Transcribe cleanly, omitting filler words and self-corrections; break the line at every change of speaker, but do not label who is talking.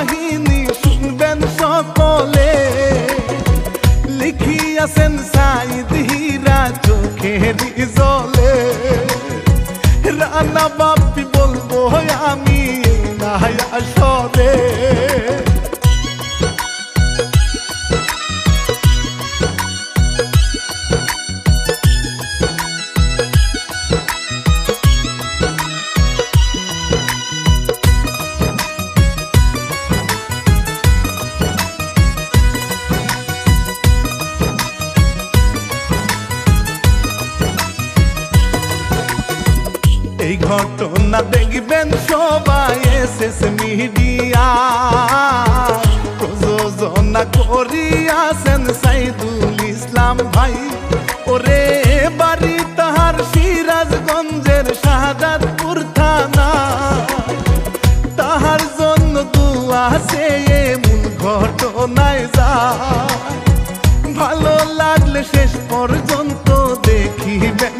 কাহিনী শুনবেন সকলে। লিখিয়াছেন সাইদ হীরা চোখের জলে। রানা বাপ্পি বলবো আমি নায়া সরে। এই ঘটনা দেখবেন সবাই এসএস মিডিয়া। প্রযোজনা করিয়াছেন সাইদুল ইসলাম ভাই। ওরে বাড়ি তাহার সিরাজগঞ্জের শাহজাদপুর থানা। তাহার জন্য দুয়া চেয়ে মূল ঘটনায় যায়। ভালো লাগলে শেষ পর্যন্ত দেখিবেন